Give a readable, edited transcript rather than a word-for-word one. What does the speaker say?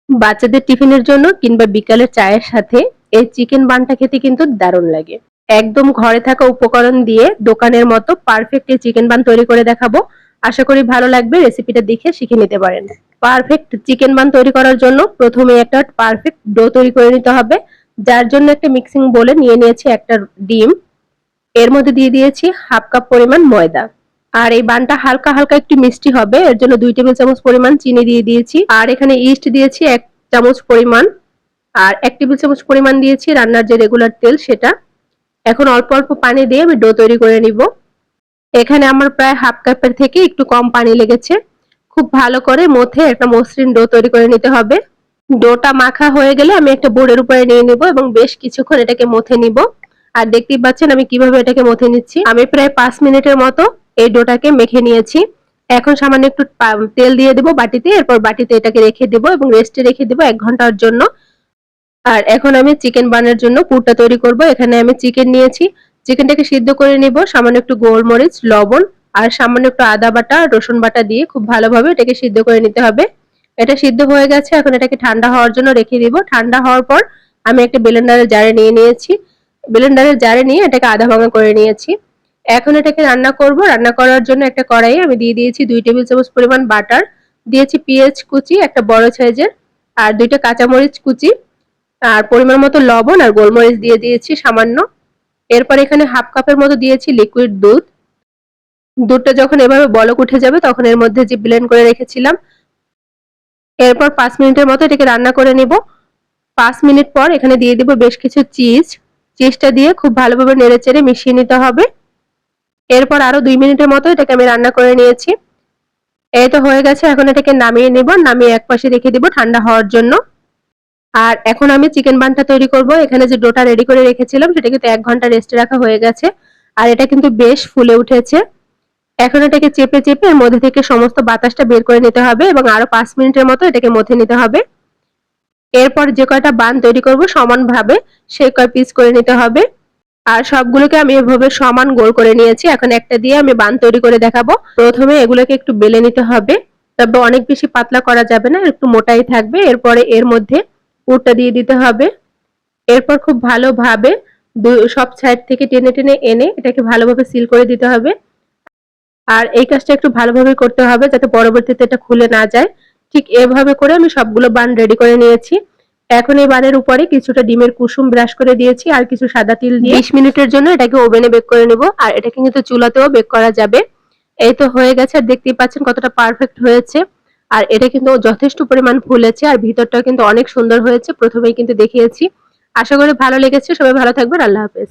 বাচ্চাদের টিফিনের জন্য কিংবা বিকালের চায়ের সাথে এই চিকেন বানটা খেতে কিন্তু দারুণ লাগে। একদম ঘরে থাকা উপকরণ দিয়ে দোকানের মতো পারফেক্ট এই চিকেন বান তৈরি করে দেখাবো। আশা করি ভালো লাগবে, রেসিপিটা দেখে শিখে নিতে পারেন। পারফেক্ট চিকেন বান তৈরি করার জন্য প্রথমে একটা পারফেক্ট ডো তৈরি করে নিতে হবে, যার জন্য একটা মিক্সিং বোলে নিয়ে নিয়েছি একটা ডিম। এর মধ্যে দিয়ে দিয়েছি হাফ কাপ পরিমাণ ময়দা। আর এই বানটা হালকা হালকা একটু মিষ্টি হবে, এর জন্য 2 টেবিল চামচ পরিমাণ চিনি দিয়ে দিয়েছি। আর এখানে ইস্ট দিয়েছি 1 চামচ পরিমাণ। আর 1 টেবিল চামচ পরিমাণ দিয়েছি রান্নার যে রেগুলার তেল সেটা। এখন অল্প অল্প পানি দিয়ে আমি ডো তৈরি করে নিব। এখানে আমার প্রায় হাফ কাপের থেকে একটু কম পানি লেগেছে। খুব ভালো করে মথে একটা মসৃণ ডো তৈরি করে নিতে হবে। ডোটা মাখা হয়ে গেলে আমি একটা বোর্ডের উপরে নিয়ে নিব এবং বেশ কিছুক্ষণ এটাকে মথে নিব। আর দেখতেই পাচ্ছেন আমি কিভাবে এটাকে মথে নিচ্ছি। আমি প্রায় 5 মিনিটের মতো এই ডোটাকে মেখে নিয়েছি। এখন সামান্য একটু তেল দিয়ে দেব বাটিতে, এরপর বাটিতে এটাকে রেখে দেব এবং রেস্টে রেখে দেব 1 ঘন্টার জন্য। আর এখন আমি চিকেন বানের জন্য পুরটা তৈরি করব। এখানে আমি চিকেন নিয়েছি, চিকেনটাকে সিদ্ধ করে নিব সামান্য একটু গোলমরিচ, লবণ আর সামান্য একটু আদা বাটা, রসুন বাটা দিয়ে খুব ভালোভাবে এটাকে সিদ্ধ করে নিতে হবে। এটা সিদ্ধ হয়ে গেছে, এখন এটাকে ঠান্ডা হওয়ার জন্য রেখে দিব। ঠান্ডা হওয়ার পর আমি একটা ব্লেন্ডারের জারে নিয়ে নিয়েছি। ব্লেন্ডারের জারে নিয়ে এটাকে আধা ভাঙা করে নিয়েছি। এখন এটাকে রান্না করব। রান্না করার জন্য একটা কড়াইয়ে আমি দিয়ে দিয়েছি 2 টেবিল চামচ পরিমাণ বাটার, দিয়েছি পেঁয়াজ কুচি একটা বড় সাইজের, আর 2টা কাঁচামরিচ কুচি, আর পরিমাণ মতো লবণ আর গোলমরিচ দিয়ে দিয়েছি সামান্য। এরপর এখানে হাফ কাপের মতো দিয়েছি লিকুইড দুধ। দুধটা যখন এভাবে বলক উঠে যাবে তখন এর মধ্যে যে ব্লেন্ড করে রেখেছিলাম। এরপর 5 মিনিটের মতো এটাকে রান্না করে নেব। 5 মিনিট পর এখানে দিয়ে দিব বেশ কিছু চিজটা দিয়ে খুব ভালোভাবে নেড়েচেড়ে মিশিয়ে নিতে হবে। এরপর আরো 2 মিনিটের মতো এটাকে আমি রান্না করে নিয়েছি। এই তো হয়ে গেছে, এখন এটাকে নামিয়ে নেব। নামিয়ে একপাশে রেখে দিব ঠান্ডা হওয়ার জন্য। আর এখন আমি চিকেন বানটা তৈরি করব। এখানে যে ডোটা রেডি করে রেখেছিলাম সেটা কিন্তু 1 ঘন্টা রেস্টে রাখা হয়ে গেছে। আর এটা কিন্তু বেশ ফুলে উঠেছে। এখন এটাকে চেপে চেপে এর মধ্যে থেকে সমস্ত বাতাসটা বের করে নিতে হবে এবং আরো 5 মিনিটের মতো এটাকে মথে নিতে হবে। এরপর যে কয়টা বান তৈরি করব সমানভাবে সেই কয় পিস করে নিতে হবে। আর সবগুলোকে আমি এভাবে সমান গোল করে নিয়েছি। এখন একটা দিয়ে আমি বান তৈরি করে দেখাবো। প্রথমে এগুলোকে একটু বেলে নিতে হবে, তবে অনেক বেশি পাতলা করা যাবে না, একটু মোটাই থাকবে। এরপরে এর মধ্যে পুরটা দিয়ে দিতে হবে। এরপর খুব ভালোভাবে সব সাইড থেকে টেনে টেনে এনে এটাকে ভালোভাবে সিল করে দিতে হবে। আর এই কাজটা একটু ভালোভাবে করতে হবে যাতে পরবর্তীতে এটা খুলে না যায়। ঠিক এভাবে করে আমি সবগুলো বান রেডি করে নিয়েছি। এখন এই বানের উপরে কিছুটা ডিমের কুসুম ব্রাশ করে দিয়েছি আর কিছু সাদা তিল দিয়ে 20 মিনিটের জন্য এটাকে ওভেনে বেক করে নেব। আর এটা কিন্তু চুলাতেও বেক করা যাবে। এই তো হয়ে গেছে, আর দেখতেই পাচ্ছেন কতটা পারফেক্ট হয়েছে। আর এটা কিন্তু যথেষ্ট পরিমাণ ফুলেছে আর ভিতরটাও কিন্তু অনেক সুন্দর হয়েছে, প্রথমেই কিন্তু দেখিয়েছি। আশা করি ভালো লেগেছে। সবাই ভালো থাকবেন। আল্লাহ হাফেজ।